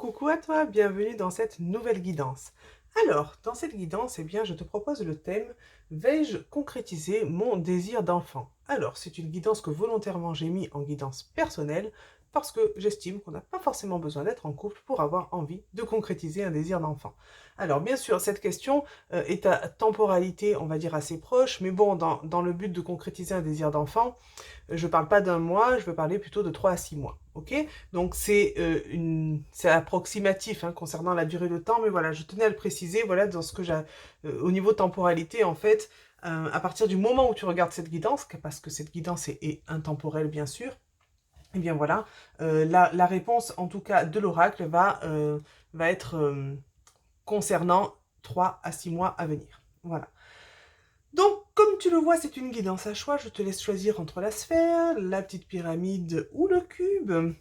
Coucou à toi, bienvenue dans cette nouvelle guidance. Alors, dans cette guidance, eh bien, je te propose le thème vais-je concrétiser mon désir d'enfant? Alors, c'est une guidance que volontairement j'ai mis en guidance personnelle parce que j'estime qu'on n'a pas forcément besoin d'être en couple pour avoir envie de concrétiser un désir d'enfant. Alors, bien sûr, cette question est à temporalité, on va dire, assez proche, mais bon, dans le but de concrétiser un désir d'enfant, je ne parle pas d'un mois, je veux parler plutôt de 3 à 6 mois. Ok? Donc c'est approximatif hein, concernant la durée de temps, mais voilà, je tenais à le préciser, voilà, dans ce que j'ai au niveau temporalité, en fait, à partir du moment où tu regardes cette guidance, parce que cette guidance est intemporelle bien sûr, et bien voilà, la réponse en tout cas de l'oracle va être concernant 3 à 6 mois à venir. Voilà. Donc, comme tu le vois, c'est une guidance à choix. Je te laisse choisir entre la sphère, la petite pyramide ou le cube.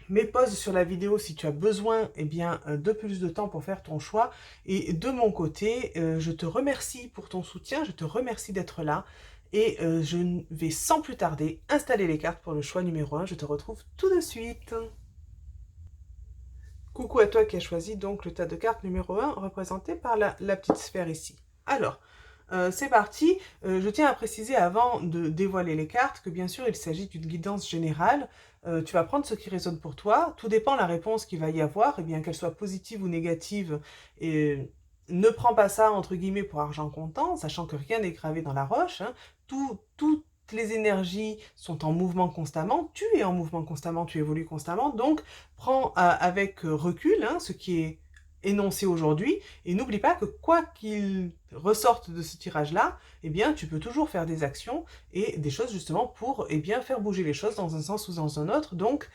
Mets pause sur la vidéo si tu as besoin eh bien, de plus de temps pour faire ton choix. Et de mon côté, je te remercie pour ton soutien, je te remercie d'être là. Et je vais sans plus tarder installer les cartes pour le choix numéro 1. Je te retrouve tout de suite. Coucou à toi qui as choisi donc le tas de cartes numéro 1 représenté par la petite sphère ici. Alors, c'est parti. Je tiens à préciser avant de dévoiler les cartes que bien sûr il s'agit d'une guidance générale. Tu vas prendre ce qui résonne pour toi. Tout dépend de la réponse qu'il va y avoir, et bien qu'elle soit positive ou négative. Et ne prends pas ça entre guillemets pour argent comptant, sachant que rien n'est gravé dans la roche. Hein. Toutes les énergies sont en mouvement constamment. Tu es en mouvement constamment, tu évolues constamment. Donc prends avec recul hein, ce qui est énoncé aujourd'hui et n'oublie pas que quoi qu'il ressorte de ce tirage-là, eh bien, tu peux toujours faire des actions et des choses justement pour eh bien, faire bouger les choses dans un sens ou dans un autre. Donc,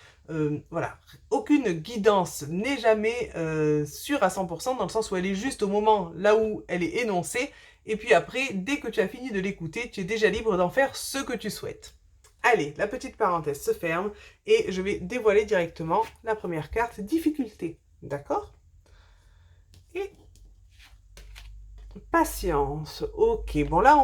voilà, aucune guidance n'est jamais sûre à 100% dans le sens où elle est juste au moment là où elle est énoncée et puis après, dès que tu as fini de l'écouter, tu es déjà libre d'en faire ce que tu souhaites. Allez, la petite parenthèse se ferme et je vais dévoiler directement la première carte, difficulté. D'accord? Et patience. Ok, bon là,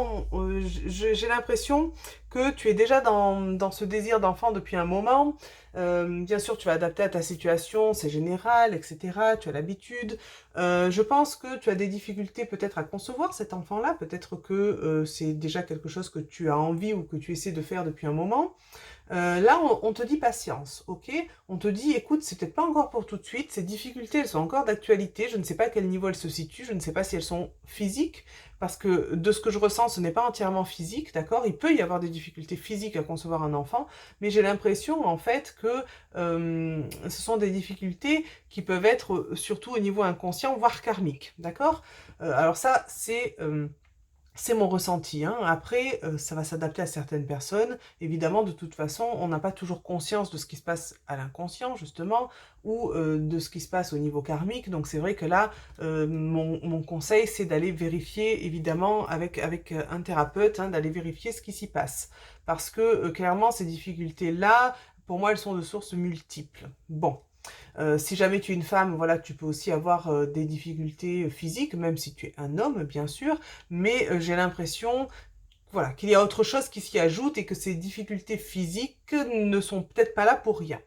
j'ai l'impression que tu es déjà dans ce désir d'enfant depuis un moment. Bien sûr, tu vas adapter à ta situation, c'est général, etc. Tu as l'habitude. Je pense que tu as des difficultés peut-être à concevoir cet enfant-là. Peut-être que c'est déjà quelque chose que tu as envie ou que tu essaies de faire depuis un moment. Là, on te dit patience, ok? On te dit, écoute, c'est peut-être pas encore pour tout de suite, ces difficultés, elles sont encore d'actualité, je ne sais pas à quel niveau elles se situent, je ne sais pas si elles sont physiques, parce que de ce que je ressens, ce n'est pas entièrement physique, d'accord? Il peut y avoir des difficultés physiques à concevoir un enfant, mais j'ai l'impression, en fait, que ce sont des difficultés qui peuvent être surtout au niveau inconscient, voire karmique, d'accord? Alors ça, c'est mon ressenti. Hein. Après, ça va s'adapter à certaines personnes. Évidemment, de toute façon, on n'a pas toujours conscience de ce qui se passe à l'inconscient, justement, ou de ce qui se passe au niveau karmique. Donc c'est vrai que là, mon conseil, c'est d'aller vérifier, évidemment, avec un thérapeute, hein, d'aller vérifier ce qui s'y passe. Parce que clairement, ces difficultés-là, pour moi, elles sont de sources multiples. Bon. Si jamais tu es une femme, voilà, tu peux aussi avoir des difficultés physiques, même si tu es un homme, bien sûr, mais j'ai l'impression voilà, qu'il y a autre chose qui s'y ajoute et que ces difficultés physiques ne sont peut-être pas là pour rien.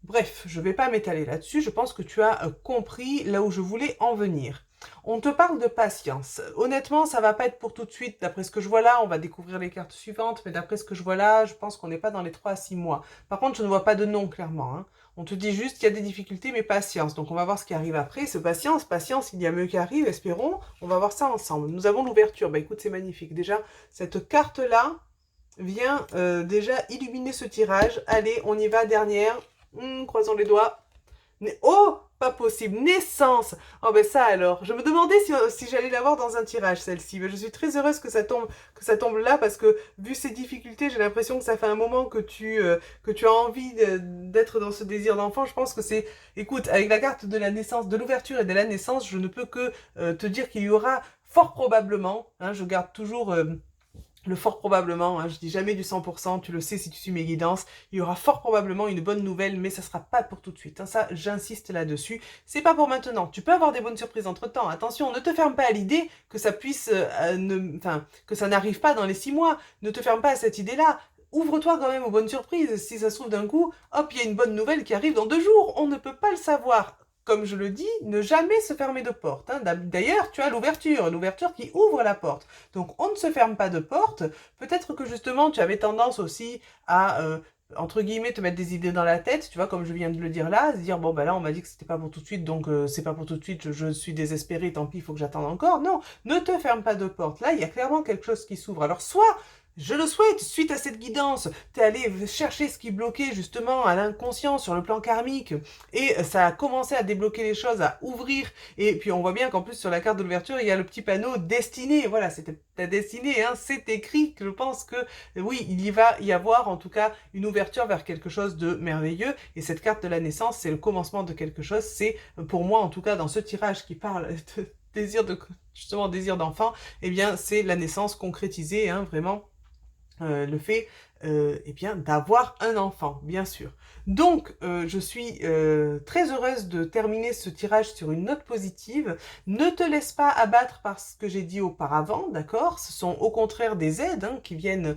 Bref, je ne vais pas m'étaler là-dessus, je pense que tu as compris là où je voulais en venir. On te parle de patience. Honnêtement, ça va pas être pour tout de suite. D'après ce que je vois là, on va découvrir les cartes suivantes, mais d'après ce que je vois là, je pense qu'on n'est pas dans les 3 à 6 mois. Par contre, je ne vois pas de nom, clairement. Hein. On te dit juste qu'il y a des difficultés, mais patience. Donc on va voir ce qui arrive après. Ce patience, il y a mieux qui arrive, espérons. On va voir ça ensemble. Nous avons l'ouverture. Bah écoute, c'est magnifique. Déjà, cette carte-là vient déjà illuminer ce tirage. Allez, on y va, dernière. Croisons les doigts. Oh, pas possible. Naissance. Oh ben ça alors. Je me demandais si j'allais l'avoir dans un tirage celle-ci. Mais je suis très heureuse que ça tombe là parce que vu ces difficultés, j'ai l'impression que ça fait un moment que tu as envie d'être dans ce désir d'enfant. Je pense que c'est. Écoute, avec la carte de la naissance, de l'ouverture et de la naissance, je ne peux que te dire qu'il y aura fort probablement. Hein, je garde toujours. Le fort probablement, hein, je dis jamais du 100%, tu le sais si tu suis mes guidances, il y aura fort probablement une bonne nouvelle, mais ça sera pas pour tout de suite. Hein, ça, j'insiste là-dessus. C'est pas pour maintenant. Tu peux avoir des bonnes surprises entre-temps. Attention, ne te ferme pas à l'idée que ça puisse, que ça n'arrive pas dans les 6 mois. Ne te ferme pas à cette idée-là. ouvre-toi quand même aux bonnes surprises. Si ça se trouve d'un coup, hop, il y a une bonne nouvelle qui arrive dans 2 jours. On ne peut pas le savoir. Comme je le dis, ne jamais se fermer de porte. Hein. D'ailleurs, tu as l'ouverture qui ouvre la porte. Donc, on ne se ferme pas de porte. Peut-être que justement, tu avais tendance aussi à entre guillemets, te mettre des idées dans la tête, tu vois, comme je viens de le dire là, se dire, bon, ben là, on m'a dit que c'était pas pour tout de suite, donc c'est pas pour tout de suite, je suis désespéré, tant pis, il faut que j'attende encore. Non, ne te ferme pas de porte. Là, il y a clairement quelque chose qui s'ouvre. Alors, soit, je le souhaite, suite à cette guidance, t'es allé chercher ce qui bloquait justement à l'inconscient sur le plan karmique, et ça a commencé à débloquer les choses, à ouvrir, et puis on voit bien qu'en plus sur la carte de l'ouverture, il y a le petit panneau destiné, voilà, c'était ta destinée, hein, c'est écrit, que je pense que oui, il y va y avoir en tout cas une ouverture vers quelque chose de merveilleux, et cette carte de la naissance, c'est le commencement de quelque chose, c'est pour moi en tout cas dans ce tirage qui parle de justement désir d'enfant, eh bien c'est la naissance concrétisée, hein, vraiment le fait eh bien d'avoir un enfant, bien sûr. Donc, je suis très heureuse de terminer ce tirage sur une note positive. Ne te laisse pas abattre par ce que j'ai dit auparavant, d'accord? Ce sont au contraire des aides hein, qui viennent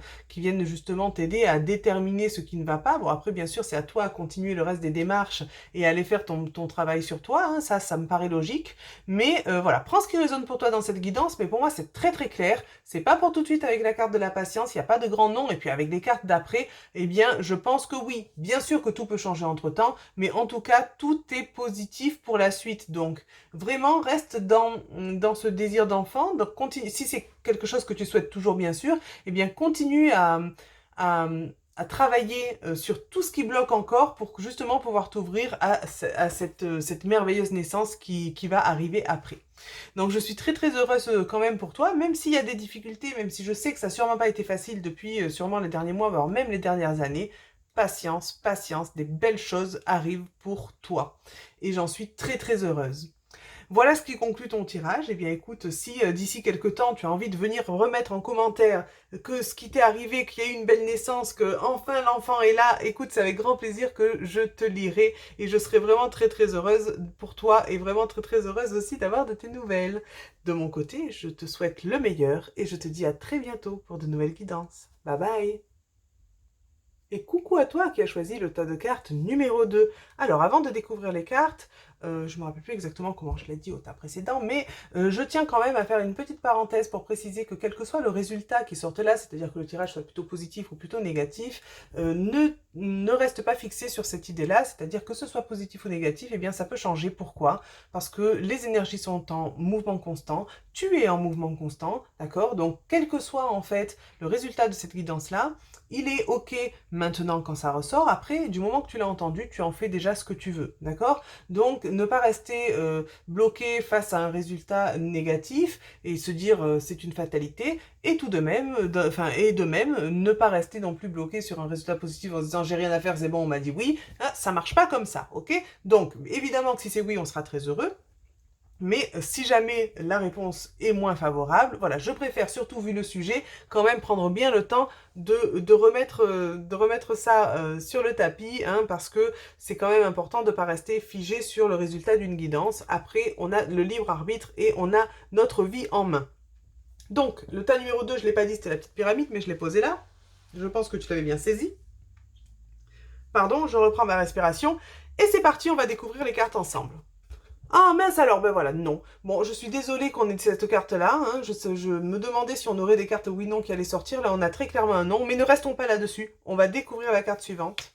justement t'aider à déterminer ce qui ne va pas. Bon, après, bien sûr, c'est à toi à continuer le reste des démarches et à aller faire ton travail sur toi. Hein, ça me paraît logique. Mais voilà, prends ce qui résonne pour toi dans cette guidance. Mais pour moi, c'est très très clair. C'est pas pour tout de suite avec la carte de la patience. Il n'y a pas de grand nom. Et puis avec les cartes d'après, eh bien, je pense que oui. Bien sûr que tout peut changer entre-temps, mais en tout cas, tout est positif pour la suite. Donc, vraiment, reste dans ce désir d'enfant. Donc, continue. Si c'est quelque chose que tu souhaites toujours, bien sûr, eh bien, continue à, à travailler sur tout ce qui bloque encore pour justement pouvoir t'ouvrir à cette merveilleuse naissance qui va arriver après. Donc je suis très très heureuse quand même pour toi, même s'il y a des difficultés, même si je sais que ça n'a sûrement pas été facile depuis sûrement les derniers mois, voire même les dernières années. Patience, patience, des belles choses arrivent pour toi. Et j'en suis très très heureuse. Voilà ce qui conclut ton tirage. Eh bien écoute, si d'ici quelques temps tu as envie de venir remettre en commentaire que ce qui t'est arrivé, qu'il y a eu une belle naissance, que enfin l'enfant est là, écoute, c'est avec grand plaisir que je te lirai et je serai vraiment très très heureuse pour toi et vraiment très très heureuse aussi d'avoir de tes nouvelles. De mon côté, je te souhaite le meilleur et je te dis à très bientôt pour de nouvelles guidances. Bye bye! Et coucou à toi qui as choisi le tas de cartes numéro 2. Alors avant de découvrir les cartes, je me rappelle plus exactement comment je l'ai dit au tas précédent, mais je tiens quand même à faire une petite parenthèse pour préciser que quel que soit le résultat qui sorte là, c'est-à-dire que le tirage soit plutôt positif ou plutôt négatif, ne reste pas fixé sur cette idée-là, c'est-à-dire que ce soit positif ou négatif, eh bien ça peut changer. Pourquoi? Parce que les énergies sont en mouvement constant, tu es en mouvement constant, d'accord? Donc quel que soit en fait le résultat de cette guidance-là, il est ok maintenant quand ça ressort. Après, du moment que tu l'as entendu, tu en fais déjà ce que tu veux, d'accord? Donc, ne pas rester bloqué face à un résultat négatif et se dire c'est une fatalité. Et tout de même, de même, ne pas rester non plus bloqué sur un résultat positif en se disant j'ai rien à faire, c'est bon, on m'a dit oui. Ah, ça marche pas comme ça, ok? Donc, évidemment que si c'est oui, on sera très heureux. Mais si jamais la réponse est moins favorable, voilà, je préfère, surtout vu le sujet, quand même prendre bien le temps de remettre ça sur le tapis, hein, parce que c'est quand même important de ne pas rester figé sur le résultat d'une guidance. Après, on a le libre arbitre et on a notre vie en main. Donc, le tas numéro 2, je ne l'ai pas dit, c'était la petite pyramide, mais je l'ai posé là. Je pense que tu l'avais bien saisi. Pardon, je reprends ma respiration. Et c'est parti, on va découvrir les cartes ensemble. Ah mince alors, ben voilà, non. Bon, je suis désolée qu'on ait cette carte-là. Hein. Je me demandais si on aurait des cartes oui-non qui allaient sortir. Là, on a très clairement un non. Mais ne restons pas là-dessus. On va découvrir la carte suivante.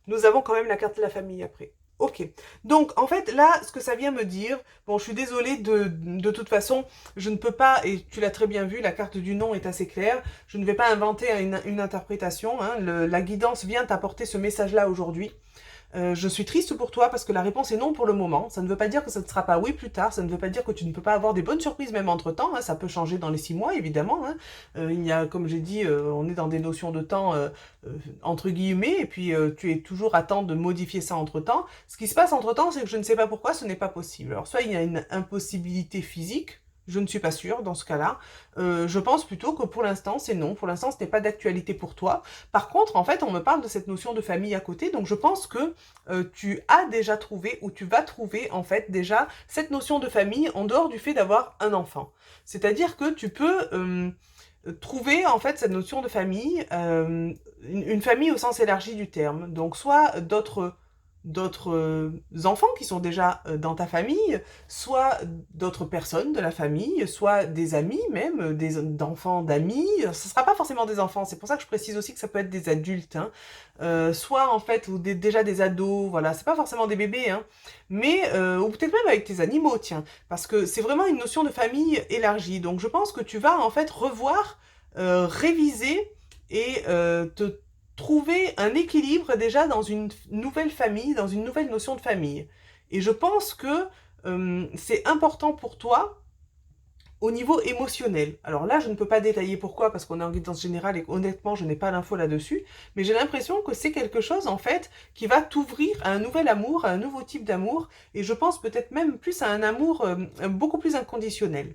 Nous avons quand même la carte de la famille après. Ok. Donc, en fait, là, ce que ça vient me dire... Bon, je suis désolée, de toute façon, je ne peux pas... Et tu l'as très bien vu, la carte du non est assez claire. Je ne vais pas inventer une interprétation. Hein. La guidance vient t'apporter ce message-là aujourd'hui. Je suis triste pour toi parce que la réponse est non pour le moment. Ça ne veut pas dire que ça ne sera pas oui plus tard. Ça ne veut pas dire que tu ne peux pas avoir des bonnes surprises même entre-temps. Hein. Ça peut changer dans les 6 mois, évidemment. Hein. Il y a, comme j'ai dit, on est dans des notions de temps entre guillemets. Et puis, tu es toujours à temps de modifier ça entre-temps. Ce qui se passe entre-temps, c'est que je ne sais pas pourquoi ce n'est pas possible. Alors, soit il y a une impossibilité physique. Je ne suis pas sûre dans ce cas-là. Je pense plutôt que pour l'instant, c'est non. Pour l'instant, ce n'est pas d'actualité pour toi. Par contre, en fait, on me parle de cette notion de famille à côté. Donc, je pense que tu as déjà trouvé ou tu vas trouver, en fait, déjà cette notion de famille en dehors du fait d'avoir un enfant. C'est-à-dire que tu peux... trouver en fait cette notion de famille, une famille au sens élargi du terme. Donc soit d'autres enfants qui sont déjà dans ta famille, soit d'autres personnes de la famille, soit des amis même, d'enfants d'amis. Ce ne sera pas forcément des enfants, c'est pour ça que je précise aussi que ça peut être des adultes, hein. Soit en fait ou déjà des ados, voilà, c'est pas forcément des bébés, hein, mais ou peut-être même avec tes animaux, tiens, parce que c'est vraiment une notion de famille élargie. Donc je pense que tu vas en fait revoir, réviser et te trouver un équilibre déjà dans une nouvelle famille, dans une nouvelle notion de famille. Et je pense que c'est important pour toi au niveau émotionnel. Alors là, je ne peux pas détailler pourquoi, parce qu'on est en guidance générale et honnêtement, je n'ai pas l'info là-dessus, mais j'ai l'impression que c'est quelque chose, en fait, qui va t'ouvrir à un nouvel amour, à un nouveau type d'amour, et je pense peut-être même plus à un amour beaucoup plus inconditionnel.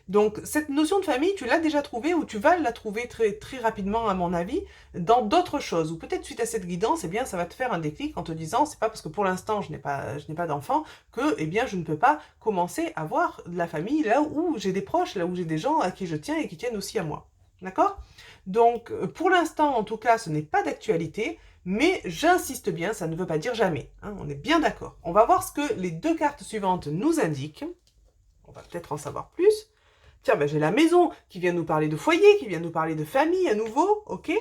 Donc, cette notion de famille, tu l'as déjà trouvée ou tu vas la trouver très, très rapidement, à mon avis, dans d'autres choses. Ou peut-être suite à cette guidance, eh bien, ça va te faire un déclic en te disant, c'est pas parce que pour l'instant, je n'ai pas d'enfant que, eh bien, je ne peux pas commencer à voir de la famille là où j'ai des proches, là où j'ai des gens à qui je tiens et qui tiennent aussi à moi. D'accord? Donc, pour l'instant, en tout cas, ce n'est pas d'actualité, mais j'insiste bien, ça ne veut pas dire jamais, hein, on est bien d'accord. On va voir ce que les deux cartes suivantes nous indiquent. On va peut-être en savoir plus. Tiens, ben j'ai la maison qui vient nous parler de foyer, qui vient nous parler de famille à nouveau, ok?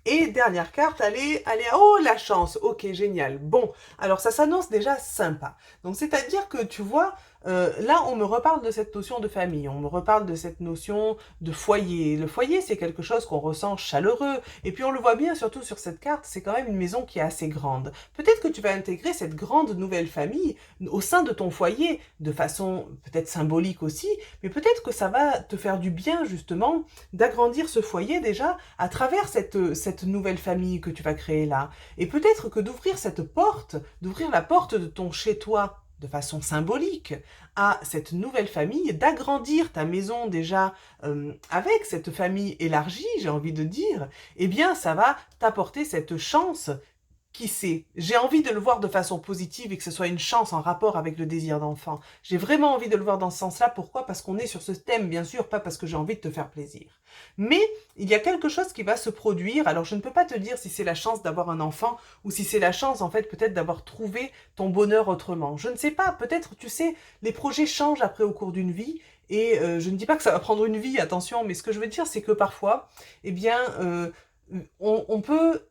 Et dernière carte, allez, oh la chance, ok, génial. Bon, alors ça s'annonce déjà sympa. Donc c'est-à-dire que tu vois, là on me reparle de cette notion de famille, on me reparle de cette notion de foyer. Le foyer c'est quelque chose qu'on ressent chaleureux, et puis on le voit bien surtout sur cette carte, c'est quand même une maison qui est assez grande. Peut-être que tu vas intégrer cette grande nouvelle famille au sein de ton foyer, de façon peut-être symbolique aussi, mais peut-être que ça va te faire du bien justement d'agrandir ce foyer déjà à travers cette nouvelle famille que tu vas créer là. Et peut-être que d'ouvrir cette porte, d'ouvrir la porte de ton chez-toi de façon symbolique à cette nouvelle famille, d'agrandir ta maison déjà avec cette famille élargie, j'ai envie de dire, eh bien ça va t'apporter cette chance. Qui sait? J'ai envie de le voir de façon positive et que ce soit une chance en rapport avec le désir d'enfant. J'ai vraiment envie de le voir dans ce sens-là. Pourquoi? Parce qu'on est sur ce thème, bien sûr, pas parce que j'ai envie de te faire plaisir. Mais il y a quelque chose qui va se produire. Alors, je ne peux pas te dire si c'est la chance d'avoir un enfant ou si c'est la chance, en fait, peut-être d'avoir trouvé ton bonheur autrement. Je ne sais pas. Peut-être, tu sais, les projets changent après au cours d'une vie. Et je ne dis pas que ça va prendre une vie, attention, mais ce que je veux dire, c'est que parfois, eh bien, on peut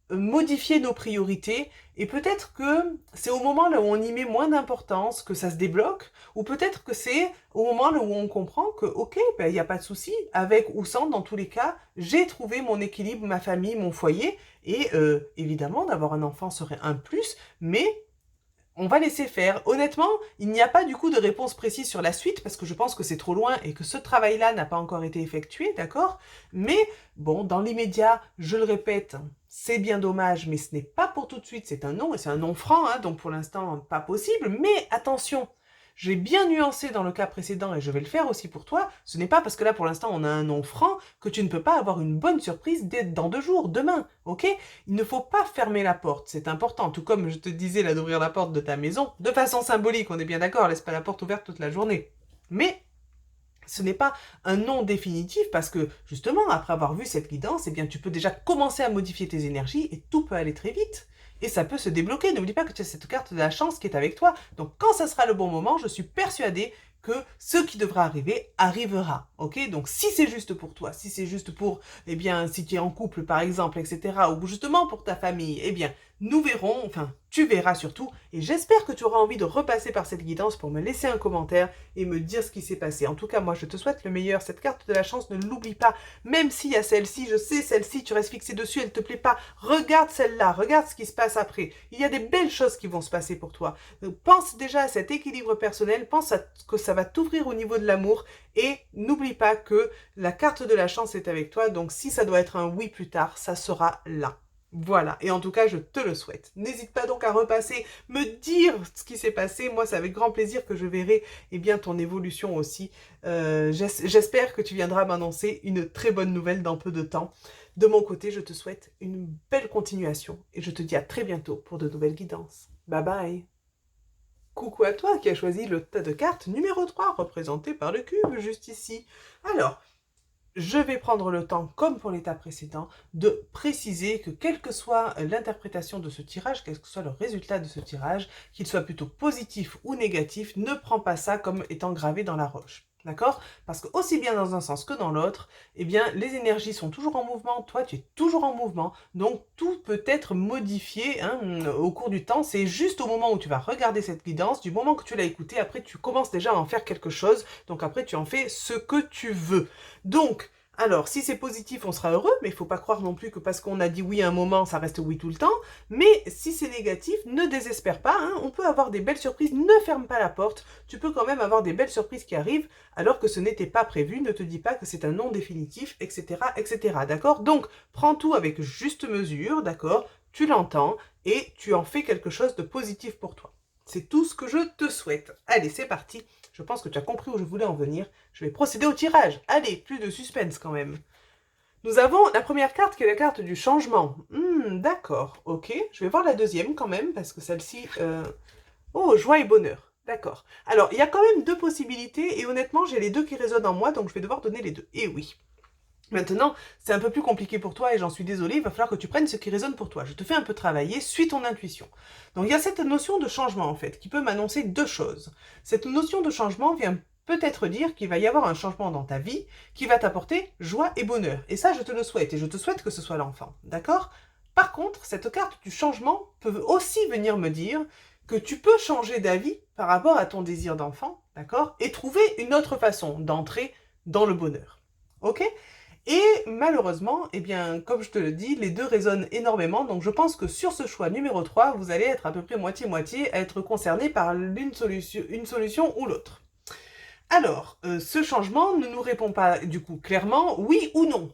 modifier nos priorités et peut-être que c'est au moment là où on y met moins d'importance que ça se débloque ou peut-être que c'est au moment là où on comprend que ok, ben, il n'y a pas de souci, avec ou sans, dans tous les cas, j'ai trouvé mon équilibre, ma famille, mon foyer et évidemment d'avoir un enfant serait un plus, mais on va laisser faire. Honnêtement, il n'y a pas du coup de réponse précise sur la suite parce que je pense que c'est trop loin et que ce travail-là n'a pas encore été effectué, d'accord? Mais bon, dans l'immédiat, je le répète, c'est bien dommage, mais ce n'est pas pour tout de suite, c'est un non et c'est un non franc, hein, donc pour l'instant pas possible. Mais attention, j'ai bien nuancé dans le cas précédent et je vais le faire aussi pour toi. Ce n'est pas parce que là pour l'instant on a un non franc que tu ne peux pas avoir une bonne surprise dans 2 jours, demain, ok? Il ne faut pas fermer la porte, c'est important. Tout comme je te disais là d'ouvrir la porte de ta maison, de façon symbolique, on est bien d'accord, laisse pas la porte ouverte toute la journée. Mais ce n'est pas un non définitif parce que justement, après avoir vu cette guidance, eh bien, tu peux déjà commencer à modifier tes énergies et tout peut aller très vite. Et ça peut se débloquer. N'oublie pas que tu as cette carte de la chance qui est avec toi. Donc quand ça sera le bon moment, je suis persuadée que ce qui devra arriver arrivera. Ok? Donc si c'est juste pour toi, si c'est juste pour, eh bien, si tu es en couple par exemple, etc., ou justement pour ta famille, eh bien, nous verrons, enfin, tu verras surtout, et j'espère que tu auras envie de repasser par cette guidance pour me laisser un commentaire et me dire ce qui s'est passé. En tout cas, moi, je te souhaite le meilleur. Cette carte de la chance, ne l'oublie pas. Même s'il y a celle-ci, je sais, celle-ci, tu restes fixé dessus, elle ne te plaît pas. Regarde celle-là, regarde ce qui se passe après. Il y a des belles choses qui vont se passer pour toi. Pense déjà à cet équilibre personnel, pense à que ça va t'ouvrir au niveau de l'amour et n'oublie pas que la carte de la chance est avec toi. Donc, si ça doit être un oui plus tard, ça sera là. Voilà, et en tout cas, je te le souhaite. N'hésite pas donc à repasser, me dire ce qui s'est passé. Moi, c'est avec grand plaisir que je verrai eh bien, ton évolution aussi. J'espère que tu viendras m'annoncer une très bonne nouvelle dans peu de temps. De mon côté, je te souhaite une belle continuation et je te dis à très bientôt pour de nouvelles guidances. Bye bye. Coucou à toi qui as choisi le tas de cartes numéro 3 représenté par le cube juste ici. Alors, je vais prendre le temps, comme pour l'étape précédente, de préciser que quelle que soit l'interprétation de ce tirage, quel que soit le résultat de ce tirage, qu'il soit plutôt positif ou négatif, ne prends pas ça comme étant gravé dans la roche. D'accord? Parce que aussi bien dans un sens que dans l'autre, eh bien, les énergies sont toujours en mouvement, toi tu es toujours en mouvement, donc tout peut être modifié hein, au cours du temps. C'est juste au moment où tu vas regarder cette guidance, du moment que tu l'as écoutée, après tu commences déjà à en faire quelque chose, donc après tu en fais ce que tu veux. Donc, alors, si c'est positif, on sera heureux, mais il ne faut pas croire non plus que parce qu'on a dit oui à un moment, ça reste oui tout le temps. Mais si c'est négatif, ne désespère pas, hein, on peut avoir des belles surprises, ne ferme pas la porte, tu peux quand même avoir des belles surprises qui arrivent alors que ce n'était pas prévu, ne te dis pas que c'est un non définitif, etc., etc., d'accord? Donc, prends tout avec juste mesure, d'accord? Tu l'entends et tu en fais quelque chose de positif pour toi. C'est tout ce que je te souhaite. Allez, c'est parti. Je pense que tu as compris où je voulais en venir. Je vais procéder au tirage. Allez, plus de suspense quand même. Nous avons la première carte qui est la carte du changement. D'accord, ok. Je vais voir la deuxième quand même, parce que celle-ci... Oh, joie et bonheur. D'accord. Alors, il y a quand même deux possibilités, et honnêtement, j'ai les deux qui résonnent en moi, donc je vais devoir donner les deux. Et oui. Maintenant, c'est un peu plus compliqué pour toi et j'en suis désolée, il va falloir que tu prennes ce qui résonne pour toi. Je te fais un peu travailler, suis ton intuition. Donc il y a cette notion de changement en fait, qui peut m'annoncer deux choses. Cette notion de changement vient peut-être dire qu'il va y avoir un changement dans ta vie qui va t'apporter joie et bonheur. Et ça, je te le souhaite et je te souhaite que ce soit l'enfant, d'accord? Par contre, cette carte du changement peut aussi venir me dire que tu peux changer d'avis par rapport à ton désir d'enfant, d'accord? Et trouver une autre façon d'entrer dans le bonheur. Ok? Et malheureusement, eh bien, comme je te le dis, les deux résonnent énormément. Donc je pense que sur ce choix numéro 3, vous allez être à peu près moitié-moitié à être concerné par une solution ou l'autre. Alors, ce changement ne nous répond pas du coup clairement oui ou non.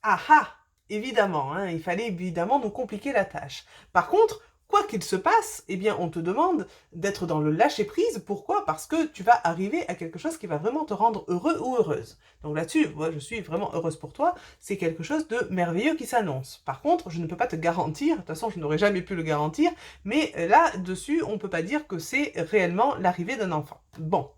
Ah ah, évidemment, hein, il fallait évidemment nous compliquer la tâche. Par contre, quoi qu'il se passe, eh bien, on te demande d'être dans le lâcher-prise. Pourquoi? Parce que tu vas arriver à quelque chose qui va vraiment te rendre heureux ou heureuse. Donc là-dessus, moi, je suis vraiment heureuse pour toi. C'est quelque chose de merveilleux qui s'annonce. Par contre, je ne peux pas te garantir, de toute façon, je n'aurais jamais pu le garantir, mais là-dessus, on ne peut pas dire que c'est réellement l'arrivée d'un enfant. Bon.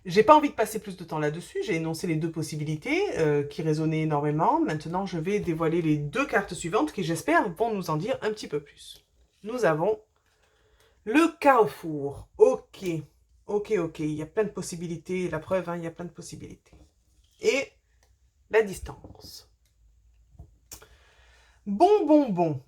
J'ai pas envie de passer plus de temps là-dessus, j'ai énoncé les deux possibilités qui résonnaient énormément. Maintenant, je vais dévoiler les deux cartes suivantes qui, j'espère, vont nous en dire un petit peu plus. Nous avons le carrefour. Ok, ok, il y a plein de possibilités, la preuve, hein, il y a plein de possibilités. Et la distance. Bon.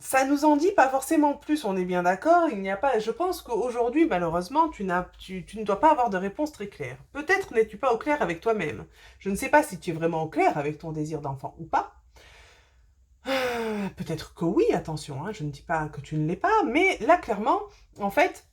Ça nous en dit pas forcément plus, on est bien d'accord. Il n'y a pas. Je pense qu'aujourd'hui, malheureusement, tu ne dois pas avoir de réponse très claire. Peut-être n'es-tu pas au clair avec toi-même. Je ne sais pas si tu es vraiment au clair avec ton désir d'enfant ou pas. Peut-être que oui, attention, hein, je ne dis pas que tu ne l'es pas, mais là, clairement, en fait,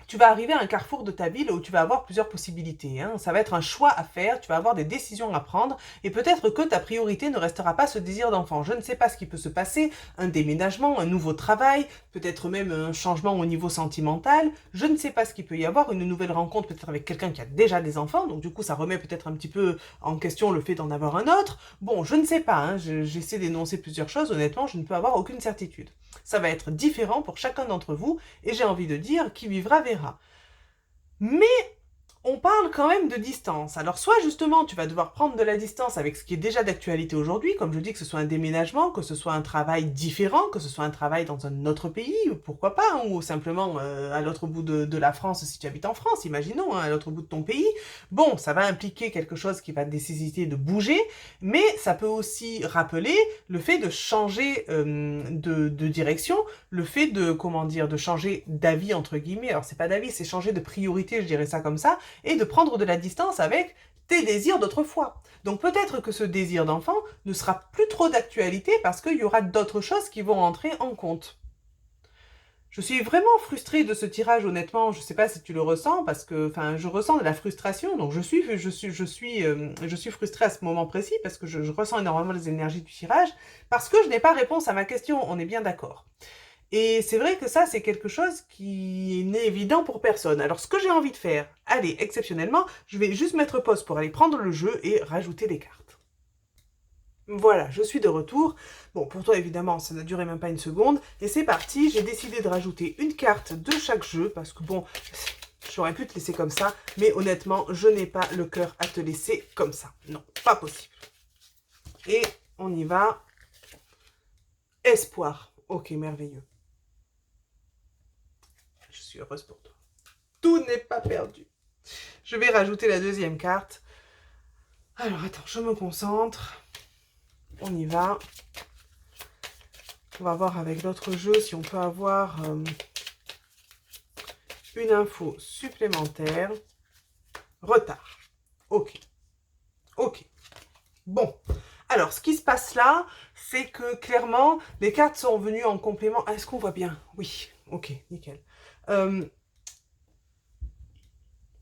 tu vas arriver à un carrefour de ta ville où tu vas avoir plusieurs possibilités. Hein. Ça va être un choix à faire, tu vas avoir des décisions à prendre et peut-être que ta priorité ne restera pas ce désir d'enfant. Je ne sais pas ce qui peut se passer, un déménagement, un nouveau travail, peut-être même un changement au niveau sentimental. Je ne sais pas ce qu'il peut y avoir, une nouvelle rencontre peut-être avec quelqu'un qui a déjà des enfants, donc du coup ça remet peut-être un petit peu en question le fait d'en avoir un autre. Bon, je ne sais pas, hein. J'essaie d'énoncer plusieurs choses, honnêtement, je ne peux avoir aucune certitude. Ça va être différent pour chacun d'entre vous et j'ai envie de dire qui vivra verra. Mais on parle quand même de distance. Alors soit justement tu vas devoir prendre de la distance avec ce qui est déjà d'actualité aujourd'hui, comme je dis que ce soit un déménagement, que ce soit un travail différent, que ce soit un travail dans un autre pays, pourquoi pas, hein, ou simplement à l'autre bout de la France si tu habites en France, imaginons, hein, à l'autre bout de ton pays. Bon, ça va impliquer quelque chose qui va nécessiter de bouger, mais ça peut aussi rappeler le fait de changer de direction, le fait de, comment dire, de changer d'avis entre guillemets. Alors c'est pas d'avis, c'est changer de priorité, je dirais ça comme ça, et de prendre de la distance avec tes désirs d'autrefois. Donc peut-être que ce désir d'enfant ne sera plus trop d'actualité parce qu'il y aura d'autres choses qui vont entrer en compte. Je suis vraiment frustrée de ce tirage, honnêtement. Je ne sais pas si tu le ressens, parce que, enfin, je ressens de la frustration. Donc je suis frustrée à ce moment précis parce que je ressens énormément les énergies du tirage, parce que je n'ai pas réponse à ma question. On est bien d'accord. Et c'est vrai que ça, c'est quelque chose qui n'est évident pour personne. Alors, ce que j'ai envie de faire, allez, exceptionnellement, je vais juste mettre pause pour aller prendre le jeu et rajouter des cartes. Voilà, je suis de retour. Bon, pour toi, évidemment, ça n'a duré même pas une seconde. Et c'est parti, j'ai décidé de rajouter une carte de chaque jeu, parce que bon, J'aurais pu te laisser comme ça, mais honnêtement, je n'ai pas le cœur à te laisser comme ça. Non, pas possible. Et on y va. Espoir. Ok, merveilleux. Je suis heureuse pour toi. Tout n'est pas perdu. Je vais rajouter la deuxième carte. Alors, attends, je me concentre. On y va. On va voir avec l'autre jeu si on peut avoir une info supplémentaire. Retard. Ok. Ok. Bon. Alors, ce qui se passe là, c'est que clairement, les cartes sont venues en complément. Est-ce qu'on voit bien? Oui. Ok, nickel.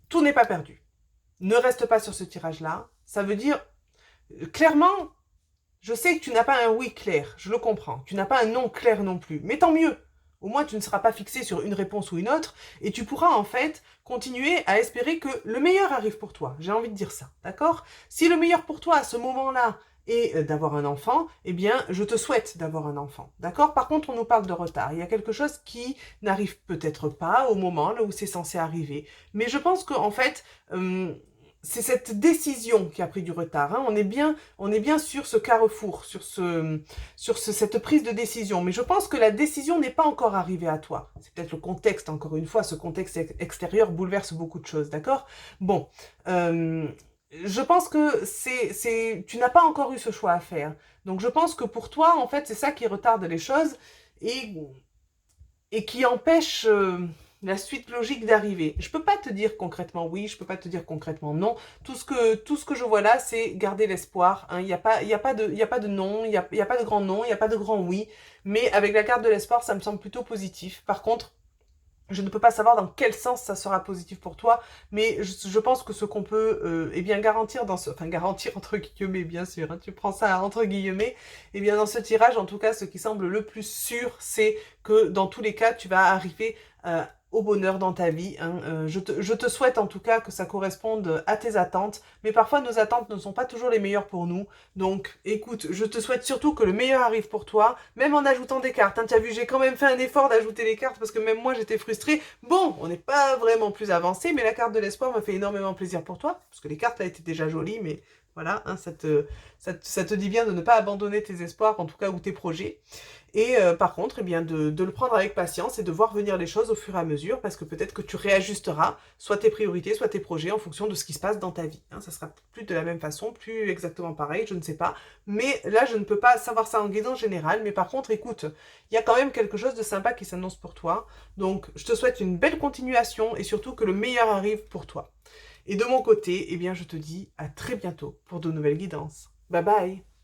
Tout n'est pas perdu. Ne reste pas sur ce tirage-là. Ça veut dire, clairement, je sais que tu n'as pas un oui clair, je le comprends. Tu n'as pas un non clair non plus, mais tant mieux. Au moins, tu ne seras pas fixé sur une réponse ou une autre, et tu pourras en fait continuer à espérer que le meilleur arrive pour toi. J'ai envie de dire ça, d'accord? Si le meilleur pour toi à ce moment-là est d'avoir un enfant, eh bien, je te souhaite d'avoir un enfant, d'accord? Par contre, on nous parle de retard. Il y a quelque chose qui n'arrive peut-être pas au moment là où c'est censé arriver. Mais je pense qu'en fait, c'est cette décision qui a pris du retard. Hein. On est bien sur ce carrefour, sur cette prise de décision. Mais je pense que la décision n'est pas encore arrivée à toi. C'est peut-être le contexte, encore une fois. Ce contexte extérieur bouleverse beaucoup de choses, d'accord? Bon, je pense que tu n'as pas encore eu ce choix à faire. Donc je pense que pour toi, en fait, c'est ça qui retarde les choses et qui empêche la suite logique d'arriver. Je peux pas te dire concrètement oui, je peux pas te dire concrètement non. Tout ce que je vois là, c'est garder l'espoir. Hein. Il y a pas de non, il y a pas de grand non, il y a pas de grand oui. Mais avec la carte de l'espoir, ça me semble plutôt positif. Par contre, je ne peux pas savoir dans quel sens ça sera positif pour toi, mais je pense que ce qu'on peut eh bien garantir dans ce... Enfin, garantir entre guillemets, bien sûr, hein, tu prends ça entre guillemets, eh bien dans ce tirage, en tout cas, ce qui semble le plus sûr, c'est que dans tous les cas, tu vas arriver au bonheur dans ta vie. Hein. Je te souhaite en tout cas que ça corresponde à tes attentes, mais parfois nos attentes ne sont pas toujours les meilleures pour nous. Donc écoute, je te souhaite surtout que le meilleur arrive pour toi, même en ajoutant des cartes. Hein. Tu as vu, j'ai quand même fait un effort d'ajouter les cartes parce que même moi j'étais frustrée. Bon, on n'est pas vraiment plus avancé, mais la carte de l'espoir me fait énormément plaisir pour toi, parce que les cartes là étaient déjà jolies, mais voilà, hein, ça te dit bien de ne pas abandonner tes espoirs, en tout cas, ou tes projets. Et par contre, eh bien, de le prendre avec patience et de voir venir les choses au fur et à mesure, parce que peut-être que tu réajusteras soit tes priorités, soit tes projets en fonction de ce qui se passe dans ta vie. Hein, ça sera plus de la même façon, plus exactement pareil, je ne sais pas. Mais là, je ne peux pas savoir ça en guidance générale. Mais par contre, écoute, il y a quand même quelque chose de sympa qui s'annonce pour toi. Donc, je te souhaite une belle continuation et surtout que le meilleur arrive pour toi. Et de mon côté, eh bien, je te dis à très bientôt pour de nouvelles guidances. Bye bye!